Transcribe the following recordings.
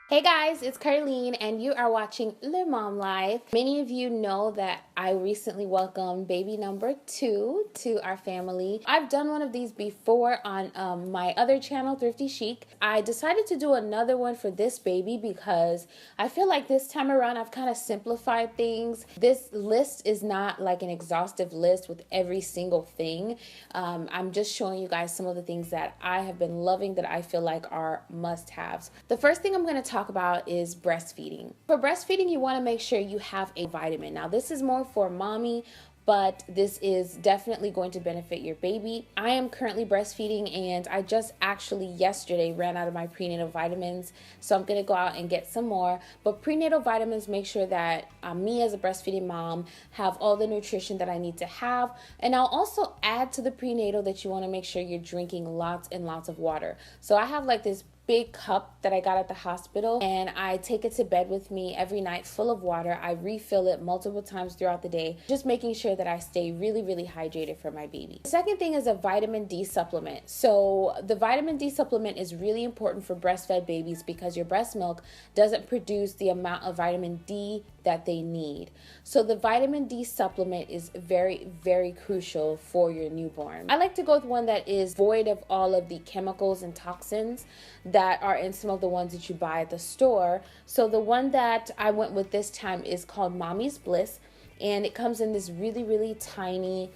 Hey guys, it's Ker-Leen and you are watching Lemomlife. Many of you know that I recently welcomed baby number 2 to our family. I've done one of these before on my other channel, Thrifty Chic. I decided to do another one for this baby because I feel like this time around I've kind of simplified things. This list is not like an exhaustive list with every single thing. I'm just showing you guys some of the things that I have been loving that I feel like are must-haves. The first thing I'm going to talk about is breastfeeding. For breastfeeding, you want to make sure you have a vitamin. Now, this is more for mommy, but this is definitely going to benefit your baby. I am currently breastfeeding and I just actually yesterday ran out of my prenatal vitamins, so I'm gonna go out and get some more. But prenatal vitamins make sure that me as a breastfeeding mom have all the nutrition that I need to have. And I'll also add to the prenatal that you wanna make sure you're drinking lots and lots of water. So I have like this big cup that I got at the hospital and I take it to bed with me every night full of water. I refill it multiple times throughout the day, just making sure that I stay really hydrated for my baby. The second thing is a vitamin D supplement. So the vitamin D supplement is really important for breastfed babies because your breast milk doesn't produce the amount of vitamin D that they need. So the vitamin D supplement is very crucial for your newborn. I like to go with one that is void of all of the chemicals and toxins that are in some of the ones that you buy at the store. So the one that I went with this time is called Mommy's Bliss, and it comes in this really tiny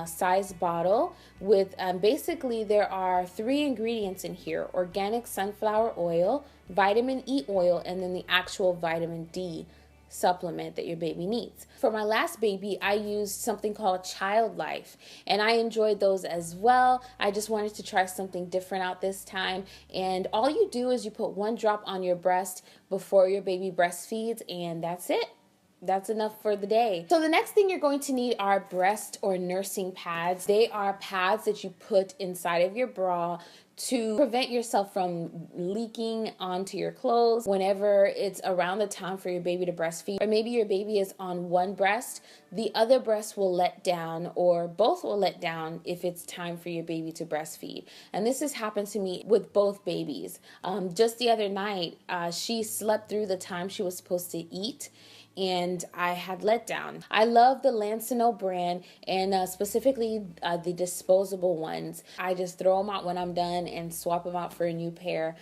size bottle with basically there are 3 ingredients in here: organic sunflower oil, vitamin E oil, and then the actual vitamin D supplement that your baby needs. For my last baby, I used something called Child Life, and I enjoyed those as well. I just wanted to try something different out this time, and all you do is you put 1 drop on your breast before your baby breastfeeds, and that's it. That's enough for the day. So the next thing you're going to need are breast or nursing pads. They are pads that you put inside of your bra to prevent yourself from leaking onto your clothes whenever it's around the time for your baby to breastfeed. Or maybe your baby is on one breast, the other breast will let down, or both will let down if it's time for your baby to breastfeed. And this has happened to me with both babies. Just the other night, she slept through the time she was supposed to eat, and I had let down. I love the Lancino brand, and specifically the disposable ones. I just throw them out when I'm done and swap them out for a new pair.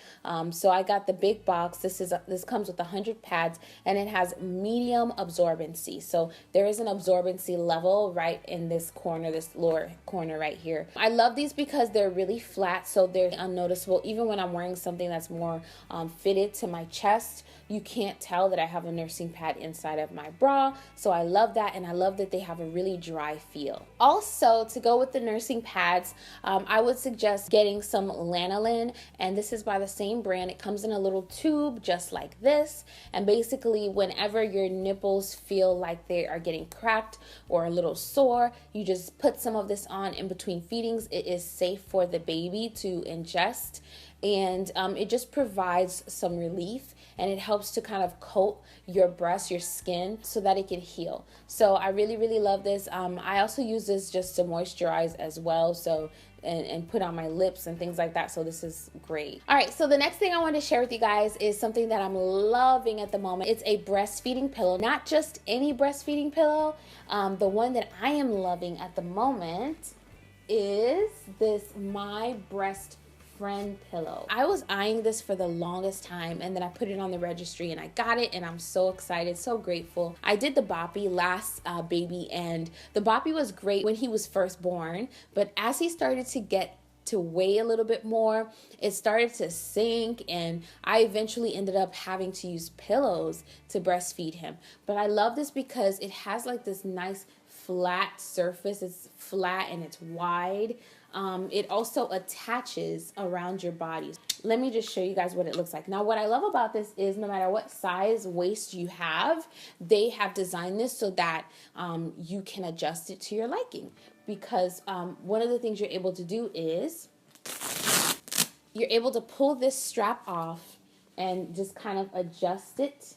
So I got the big box. This comes with 100 pads, and it has medium absorbency. So there is an absorbency level right in this corner, this lower corner right here. I love these because they're really flat, so they're unnoticeable. Even when I'm wearing something that's more fitted to my chest, you can't tell that I have a nursing pad inside of my bra. So I love that, and I love that they have a really dry feel. Also, to go with the nursing pads, I would suggest getting some lanolin, and this is by the same brand. It comes in a little tube just like this, and basically whenever your nipples feel like they are getting cracked or a little sore, you just put some of this on in between feedings. It is safe for the baby to ingest, and it just provides some relief, and it helps to kind of coat your breast, your skin, so that it can heal. So I really love this. I also use this just to moisturize as well, so and put on my lips and things like that. So this is great. All right, so the next thing I want to share with you guys is something that I'm loving at the moment. It's a breastfeeding pillow, not just any breastfeeding pillow. The one that I am loving at the moment is this My Breast Friend pillow. I was eyeing this for the longest time, and then I put it on the registry and I got it, and I'm so excited, so grateful. I did the boppy last baby, and the boppy was great when he was first born, but as he started to get to weigh a little bit more, it started to sink, and I eventually ended up having to use pillows to breastfeed him. But I love this because it has like this nice flat surface. It's flat and it's wide. It also attaches around your body. Let me just show you guys what it looks like. Now, what I love about this is no matter what size waist you have, they have designed this so that you can adjust it to your liking. Because one of the things you're able to do is you're able to pull this strap off and just kind of adjust it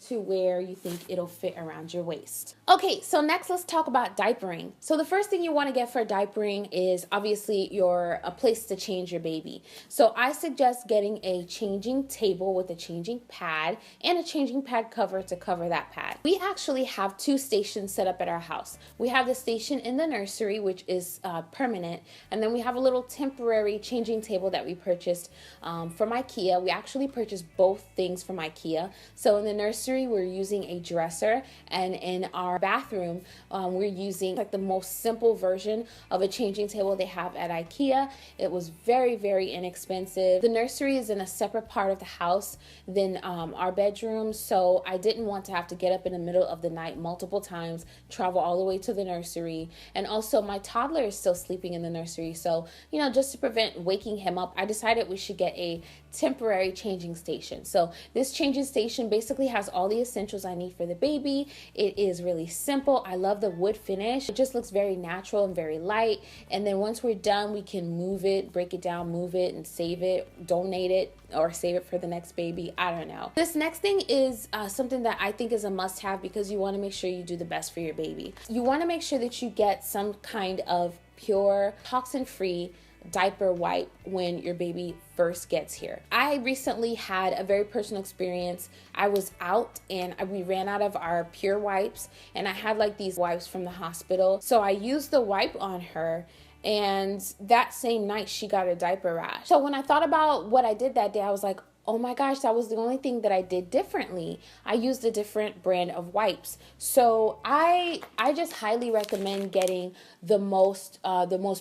to where you think it'll fit around your waist. Okay, so next let's talk about diapering. So the first thing you want to get for diapering is obviously a place to change your baby. So I suggest getting a changing table with a changing pad and a changing pad cover to cover that pad. We actually have 2 stations set up at our house. We have the station in the nursery, which is permanent, and then we have a little temporary changing table that we purchased from IKEA. We actually purchased both things from IKEA. So in the nursery, we're using a dresser, and in our bathroom, we're using like the most simple version of a changing table they have at IKEA. It was very, very inexpensive. The nursery is in a separate part of the house than our bedroom, so I didn't want to have to get up in the middle of the night multiple times, travel all the way to the nursery, and also my toddler is still sleeping in the nursery, so you know, just to prevent waking him up, I decided we should get a temporary changing station. So this changing station basically has all the essentials I need for the baby. It is really simple. I love the wood finish. It just looks very natural and very light, and then once we're done, we can move it, break it down, move it, and save it, donate it, or save it for the next baby. I don't know. This next thing is something that I think is a must-have because you want to make sure you do the best for your baby. You want to make sure that you get some kind of pure, toxin-free diaper wipe when your baby first gets here. I recently had a very personal experience. I was out and we ran out of our pure wipes, and I had like these wipes from the hospital. So I used the wipe on her, and that same night she got a diaper rash. So when I thought about what I did that day, I was like, oh my gosh, that was the only thing that I did differently. I used a different brand of wipes. So I just highly recommend getting the most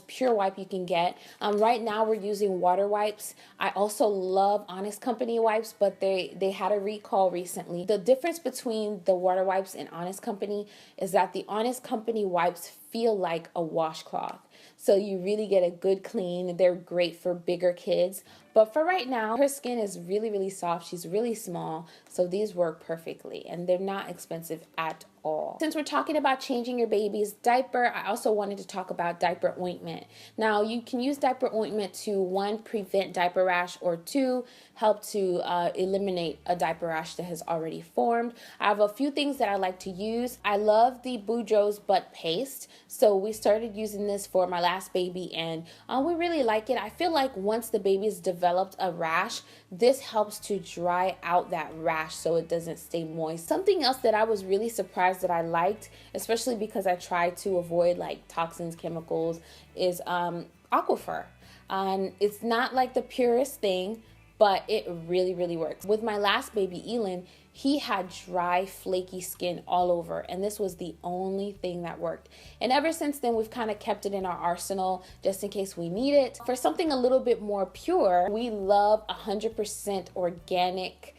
pure wipe you can get. Right now we're using water wipes. I also love Honest Company wipes, but they had a recall recently. The difference between the water wipes and Honest Company is that the Honest Company wipes feel like a washcloth. So you really get a good clean. They're great for bigger kids. But for right now, her skin is really, really soft. She's really small. So these work perfectly, and they're not expensive at all. Since we're talking about changing your baby's diaper, I also wanted to talk about diaper ointment. Now, you can use diaper ointment to 1, prevent diaper rash, or 2, help to eliminate a diaper rash that has already formed. I have a few things that I like to use. I love the Boudreaux's butt paste. So we started using this for my last baby, and we really like it. I feel like once the baby's developed a rash, this helps to dry out that rash so it doesn't stay moist. Something else that I was really surprised that I liked, especially because I try to avoid like toxins, chemicals, is Aquaphor. It's not like the purest thing, but it really, really works. With my last baby, Elin, he had dry, flaky skin all over, and this was the only thing that worked. And ever since then, we've kind of kept it in our arsenal just in case we need it. For something a little bit more pure, we love 100% organic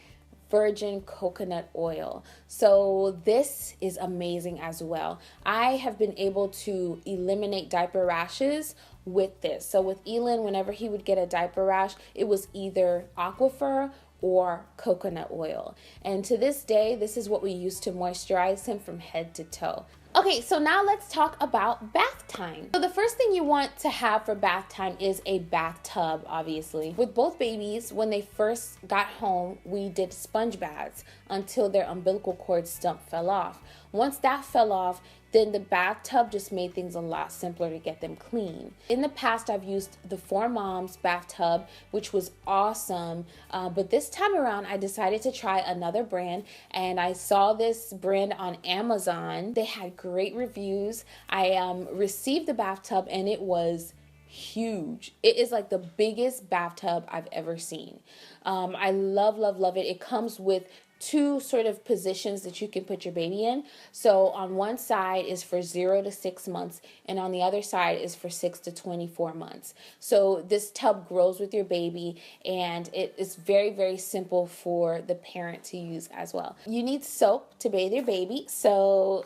virgin coconut oil. So this is amazing as well. I have been able to eliminate diaper rashes with this. So with Elin, whenever he would get a diaper rash, it was either Aquaphor or coconut oil. And to this day, this is what we use to moisturize him from head to toe. Okay, so now let's talk about bath time. So the first thing you want to have for bath time is a bathtub, obviously. With both babies, when they first got home, we did sponge baths until their umbilical cord stump fell off. Once that fell off, then the bathtub just made things a lot simpler to get them clean. In the past, I've used the 4Moms bathtub, which was awesome. But this time around, I decided to try another brand, and I saw this brand on Amazon. They had great reviews. I received the bathtub, and it was huge. It is like the biggest bathtub I've ever seen. I love, love, love it. It comes with 2 sort of positions that you can put your baby in. So on one side is for 0 to 6 months, and on the other side is for 6 to 24 months. So this tub grows with your baby, and it is very, very simple for the parent to use as well. You need soap to bathe your baby. So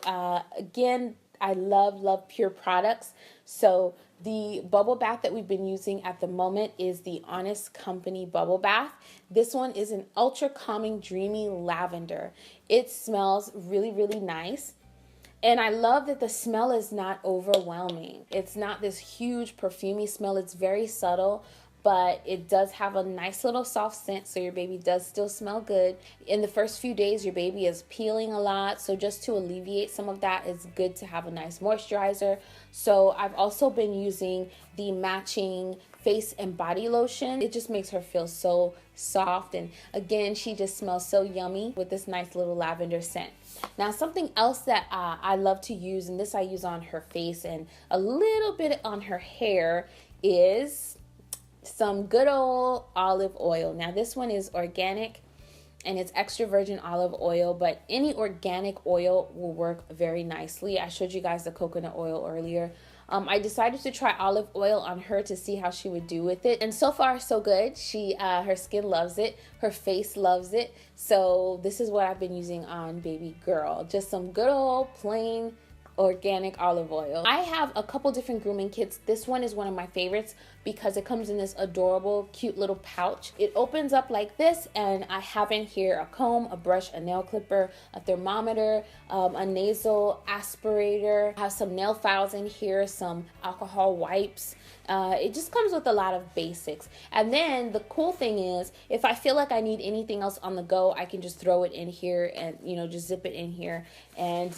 again, I love, love pure products. So the bubble bath that we've been using at the moment is the Honest Company bubble bath. This one is an ultra calming, dreamy lavender. It smells really, really nice. And I love that the smell is not overwhelming. It's not this huge perfumey smell. It's very subtle, but it does have a nice little soft scent, so your baby does still smell good. In the first few days, your baby is peeling a lot, so just to alleviate some of that, it's good to have a nice moisturizer. So I've also been using the matching face and body lotion. It just makes her feel so soft, and again, she just smells so yummy with this nice little lavender scent. Now, something else that I love to use, and this I use on her face and a little bit on her hair, is some good old olive oil. Now, this one is organic and it's extra virgin olive oil, but any organic oil will work very nicely. I showed you guys the coconut oil earlier. I decided to try olive oil on her to see how she would do with it, and so far so good. Her skin loves it, her face loves it. So this is what I've been using on baby girl, just some good old plain organic olive oil. I have a couple different grooming kits. This one is one of my favorites because it comes in this adorable, cute little pouch. It opens up like this, and I have in here a comb, a brush, a nail clipper, a thermometer, a nasal aspirator. I have some nail files in here, some alcohol wipes. It just comes with a lot of basics. And then the cool thing is, if I feel like I need anything else on the go, I can just throw it in here and, you know, just zip it in here and,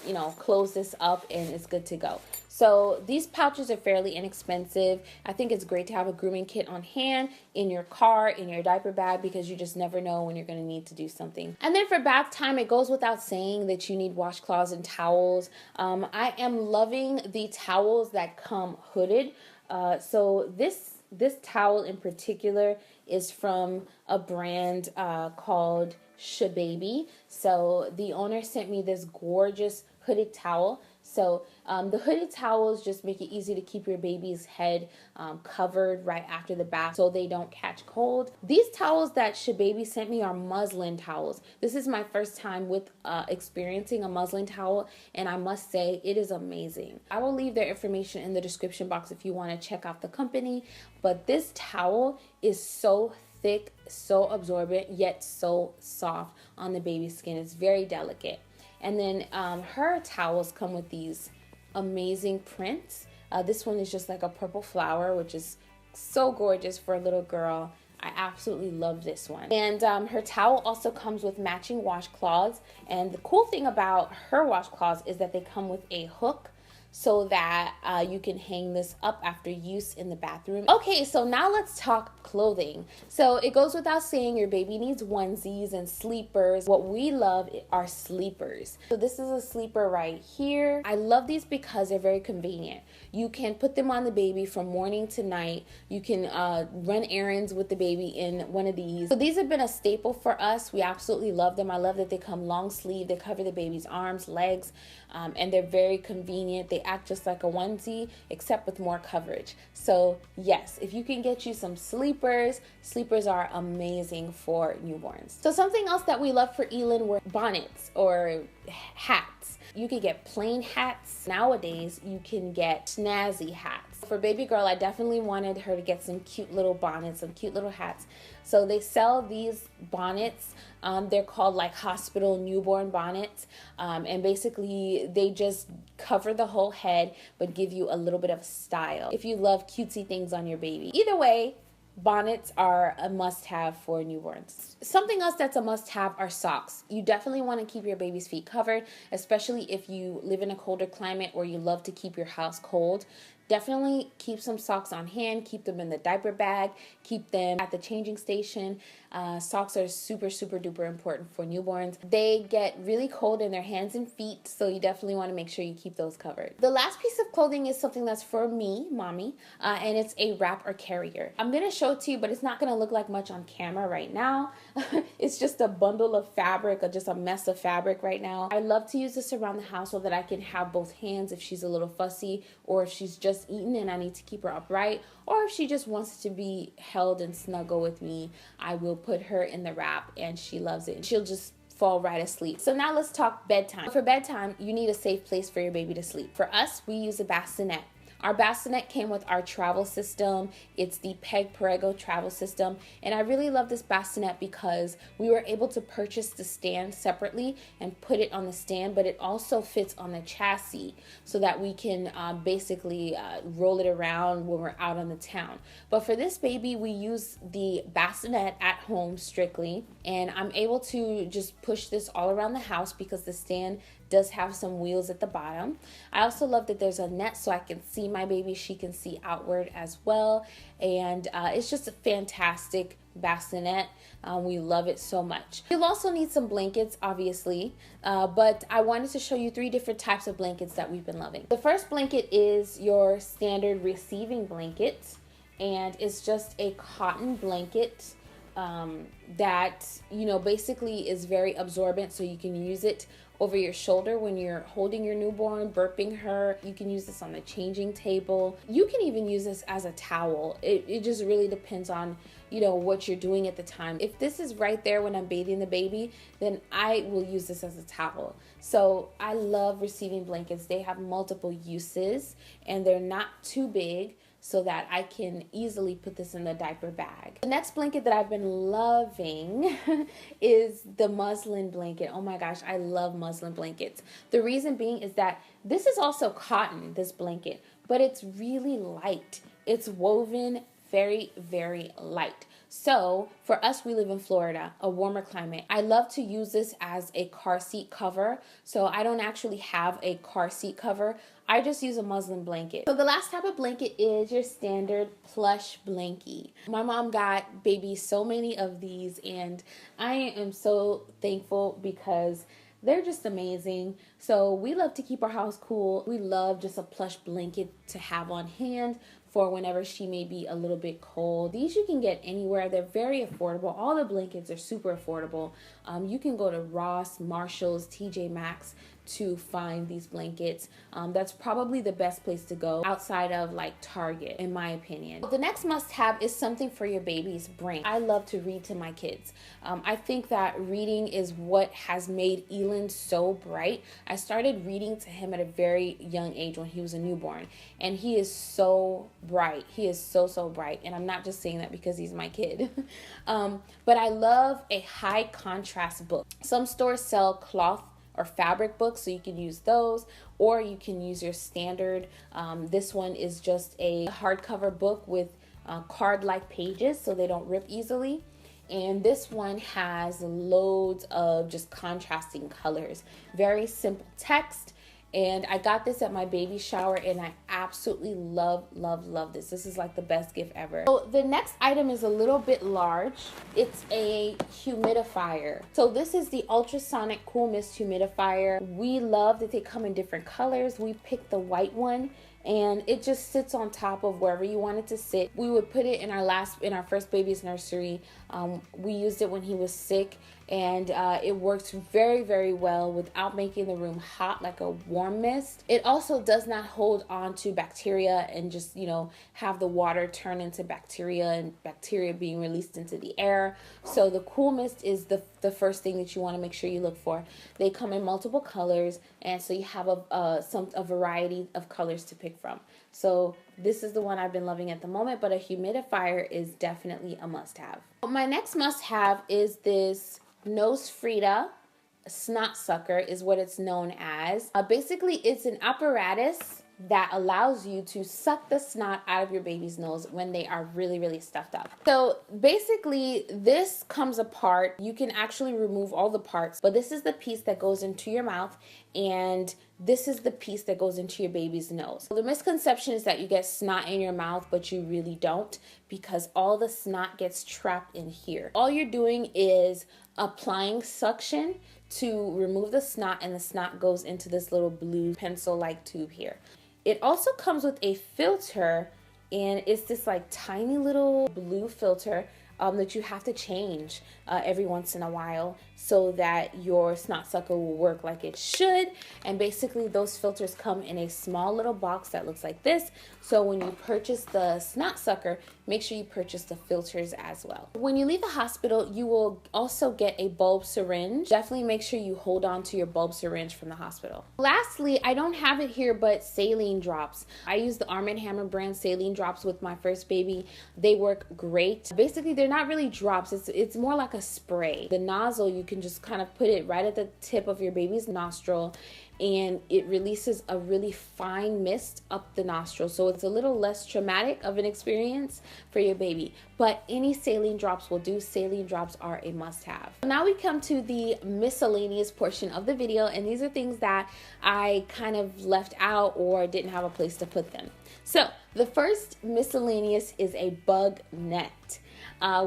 you know, close this up and it's good to go. So these pouches are fairly inexpensive. I think it's great to have a grooming kit on hand, in your car, in your diaper bag, because you just never know when you're going to need to do something. And then for bath time, it goes without saying that you need washcloths and towels. I am loving the towels that come hooded. So this towel in particular is from a brand called Shababy. So the owner sent me this gorgeous hooded towel. So the hooded towels just make it easy to keep your baby's head covered right after the bath so they don't catch cold. These towels that Shababy sent me are muslin towels. This is my first time with experiencing a muslin towel, and I must say it is amazing. I will leave their information in the description box if you want to check out the company, but this towel is so thick, so absorbent, yet so soft on the baby's skin. It's very delicate. And then her towels come with these amazing prints. This one is just like a purple flower, which is so gorgeous for a little girl. I absolutely love this one. And her towel also comes with matching washcloths. And the cool thing about her washcloths is that they come with a hook, so that you can hang this up after use in the bathroom. Okay, so now let's talk clothing. So it goes without saying your baby needs onesies and sleepers. What we love are sleepers. So this is a sleeper right here. I love these because they're very convenient. You can put them on the baby from morning to night. You can run errands with the baby in one of these. So these have been a staple for us. We absolutely love them. I love that they come long sleeve. They cover the baby's arms, legs, and they're very convenient. They act just like a onesie, except with more coverage. So yes, if you can get you some sleepers, sleepers are amazing for newborns. So something else that we love for Elin were bonnets or hats. You can get plain hats. Nowadays, you can get snazzy hats. For baby girl, I definitely wanted her to get some cute little bonnets, some cute little hats. So they sell these bonnets. They're called like hospital newborn bonnets. And basically, they just cover the whole head, but give you a little bit of style if you love cutesy things on your baby. Either way, bonnets are a must-have for newborns. Something else that's a must-have are socks. You definitely want to keep your baby's feet covered, especially if you live in a colder climate or you love to keep your house cold. Definitely keep some socks on hand, keep them in the diaper bag, keep them at the changing station. Socks are super, super duper important for newborns. They get really cold in their hands and feet, so you definitely want to make sure you keep those covered. The last piece of clothing is something that's for me, mommy, and it's a wrap or carrier. I'm going to show it to you, but it's not going to look like much on camera right now. It's just a bundle of fabric, or just a mess of fabric right now. I love to use this around the house so that I can have both hands if she's a little fussy, or if she's just eaten and I need to keep her upright, or if she just wants to be held and snuggle with me. I will put her in the wrap and she loves it. She'll just fall right asleep. So now let's talk bedtime. For bedtime, you need a safe place for your baby to sleep. For us, we use a bassinet. Our bassinet came with our travel system. It's the Perego travel system, and I really love this bassinet because we were able to purchase the stand separately and put it on the stand, but it also fits on the chassis so that we can basically roll it around when we're out on the town. But for this baby, we use the bassinet at home strictly, and I'm able to just push this all around the house because the stand does have some wheels at the bottom. I also love that there's a net so I can see my baby. She can see outward as well, and it's just a fantastic bassinet. We love it so much. You'll also need some blankets, obviously, but I wanted to show you 3 different types of blankets that we've been loving. The first blanket is your standard receiving blanket, and it's just a cotton blanket that, you know, basically is very absorbent, so you can use it over your shoulder when you're holding your newborn, burping her. You can use this on the changing table. You can even use this as a towel. It just really depends on, you know, what you're doing at the time. If this is right there when I'm bathing the baby, then I will use this as a towel. So I love receiving blankets. They have multiple uses and they're not too big, so that I can easily put this in the diaper bag. The next blanket that I've been loving is the muslin blanket. Oh my gosh, I love muslin blankets. The reason being is that this is also cotton, this blanket, but it's really light. It's woven very, very light. So for us, we live in Florida, a warmer climate. I love to use this as a car seat cover. So I don't actually have a car seat cover. I just use a muslin blanket. So the last type of blanket is your standard plush blankie. My mom got baby so many of these, and I am so thankful because they're just amazing. So we love to keep our house cool. We love just a plush blanket to have on hand for whenever she may be a little bit cold. These you can get anywhere. They're very affordable. All the blankets are super affordable. You can go to Ross, Marshalls, TJ Maxx to find these blankets. That's probably the best place to go outside of like Target, in my opinion. The next must-have is something for your baby's brain. I love to read to my kids. I think that reading is what has made Elin so bright. I started reading to him at a very young age when he was a newborn, and he is so bright. He is so bright, and I'm not just saying that because he's my kid. But I love a high contrast book. Some stores sell cloth or fabric books, so you can use those, or you can use your standard. This one is just a hardcover book with card-like pages so they don't rip easily. And this one has loads of just contrasting colors, very simple text. And I got this at my baby shower, and I absolutely love this. This is like the best gift ever. So the next item is a little bit large. It's a humidifier. So this is the ultrasonic cool mist humidifier. We love that they come in different colors. We picked the white one, and it just sits on top of wherever you want it to sit. We would put it in our first baby's nursery. We used it when he was sick, and it works very well without making the room hot like a warm mist. It also does not hold on to bacteria and just, you know, have the water turn into bacteria and bacteria being released into the air. So the cool mist is the first thing that you want to make sure you look for. They come in multiple colors, and so you have a variety of colors to pick from. So this is the one I've been loving at the moment, but a humidifier is definitely a must-have. My next must-have is this Nosefrida Snotsucker, is what it's known as. Basically, it's an apparatus that allows you to suck the snot out of your baby's nose when they are really stuffed up. So basically, this comes apart. You can actually remove all the parts, but this is the piece that goes into your mouth, and this is the piece that goes into your baby's nose. So the misconception is that you get snot in your mouth, but you really don't, because all the snot gets trapped in here. All you're doing is applying suction to remove the snot, and the snot goes into this little blue pencil-like tube here. It also comes with a filter, and it's this like tiny little blue filter that you have to change every once in a while so that your Snotsucker will work like it should. And basically those filters come in a small little box that looks like this. So when you purchase the Snotsucker, make sure you purchase the filters as well. When you leave the hospital, you will also get a bulb syringe. Definitely make sure you hold on to your bulb syringe from the hospital. Lastly, I don't have it here, but saline drops. I use the Arm & Hammer brand saline drops with my first baby. They work great. Basically, they're not really drops. It's more like a spray. The nozzle, you can just kind of put it right at the tip of your baby's nostril, and it releases a really fine mist up the nostril. So it's a little less traumatic of an experience for your baby. But any saline drops will do. Saline drops are a must-have. Now we come to the miscellaneous portion of the video, and these are things that I kind of left out or didn't have a place to put them. So the first miscellaneous is a bug net.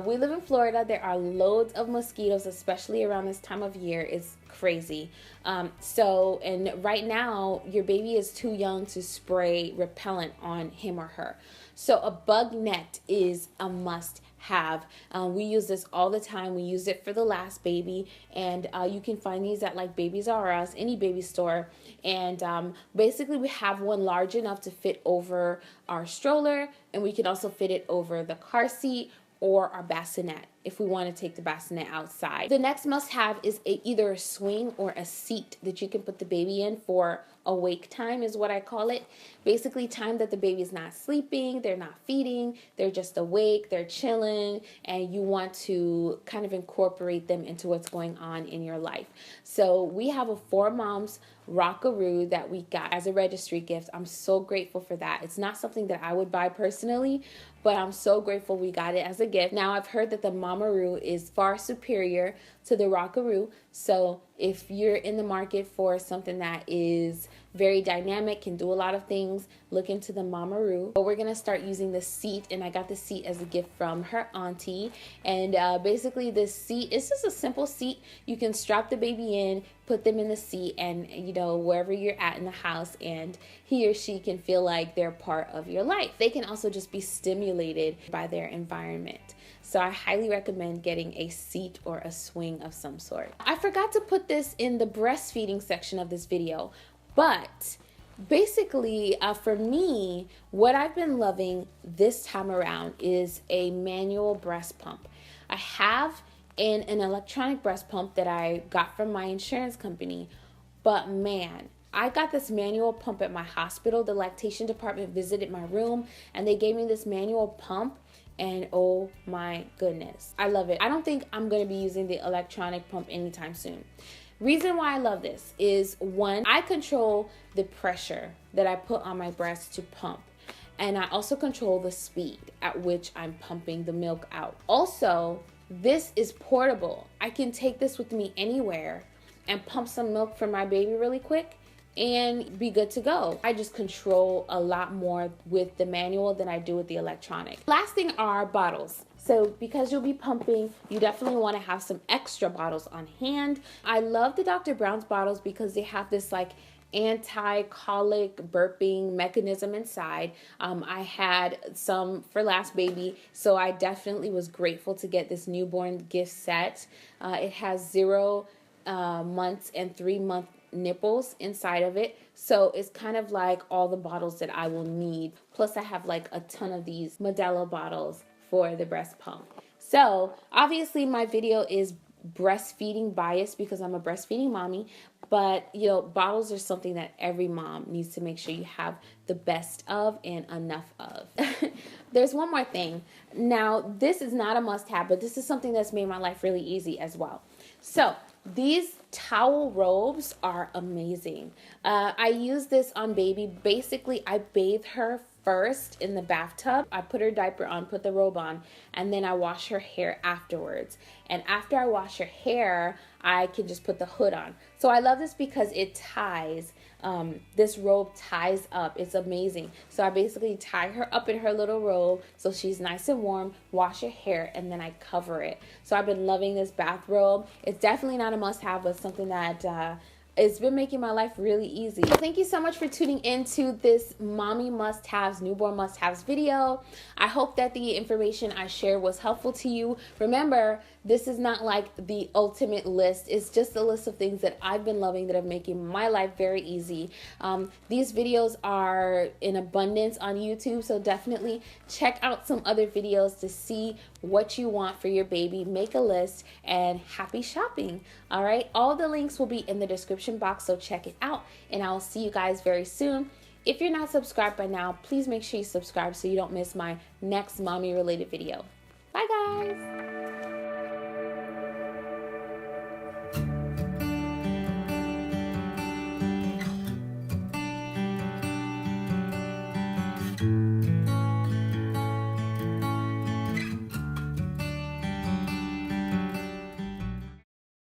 We live in Florida. There are loads of mosquitoes, especially around this time of year. It's crazy. And right now, your baby is too young to spray repellent on him or her. So a bug net is a must have. We use this all the time. We use it for the last baby, and you can find these at like Babies R Us, any baby store. And basically we have one large enough to fit over our stroller, and we can also fit it over the car seat or our bassinet if we want to take the bassinet outside. The next must-have is either a swing or a seat that you can put the baby in for awake time, is what I call it. Basically time that the baby's not sleeping, they're not feeding, they're just awake, they're chilling, and you want to kind of incorporate them into what's going on in your life. So we have a 4Moms Rockaroo that we got as a registry gift. I'm so grateful for that. It's not something that I would buy personally, but I'm so grateful we got it as a gift. Now I've heard that the Mamaroo is far superior to the Rockaroo. So if you're in the market for something that is very dynamic, can do a lot of things, look into the Mamaroo. But we're gonna start using the seat, and I got the seat as a gift from her auntie. And basically this seat is just a simple seat. You can strap the baby in, put them in the seat, and wherever you're at in the house, and he or she can feel like they're part of your life. They can also just be stimulated by their environment. So I highly recommend getting a seat or a swing of some sort. I forgot to put this in the breastfeeding section of this video, but basically for me, what I've been loving this time around is a manual breast pump. I have an electronic breast pump that I got from my insurance company, but man, I got this manual pump at my hospital. The lactation department visited my room and they gave me this manual pump, and oh my goodness, I love it. I don't think I'm going to be using the electronic pump anytime soon. Reason why I love this is, one, I control the pressure that I put on my breast to pump, and I also control the speed at which I'm pumping the milk out. Also, this is portable. I can take this with me anywhere and pump some milk for my baby really quick and be good to go. I just control a lot more with the manual than I do with the electronic. Last thing are bottles. So because you'll be pumping, you definitely want to have some extra bottles on hand. I love the Dr. Brown's bottles because they have this like anti-colic burping mechanism inside. I had some for last baby, so I definitely was grateful to get this newborn gift set. It has 0 months and 3-month nipples inside of it, so it's kind of like all the bottles that I will need. Plus I have like a ton of these Medela bottles for the breast pump. So obviously my video is breastfeeding biased because I'm a breastfeeding mommy, but bottles are something that every mom needs to make sure you have the best of and enough of. There's one more thing. Now this is not a must-have, but this is something that's made my life really easy as well. So these towel robes are amazing. I use this on baby. Basically, I bathe her first in the bathtub. I put her diaper on, put the robe on, and then I wash her hair afterwards. And after I wash her hair, I can just put the hood on. So I love this because it ties. This robe ties up. It's amazing. So I basically tie her up in her little robe so she's nice and warm, wash her hair, and then I cover it. So I've been loving this bathrobe. It's definitely not a must-have, but something that it's been making my life really easy. So thank you so much for tuning into this mommy must-haves, newborn must-haves video. I hope that the information I shared was helpful to you. Remember, this is not like the ultimate list. It's just a list of things that I've been loving that are making my life very easy. These videos are in abundance on YouTube, so definitely check out some other videos to see what you want for your baby. Make a list, and happy shopping. All right, all the links will be in the description box, so check it out, and I will see you guys very soon. If you're not subscribed by now, please make sure you subscribe so you don't miss my next mommy related video. Bye guys.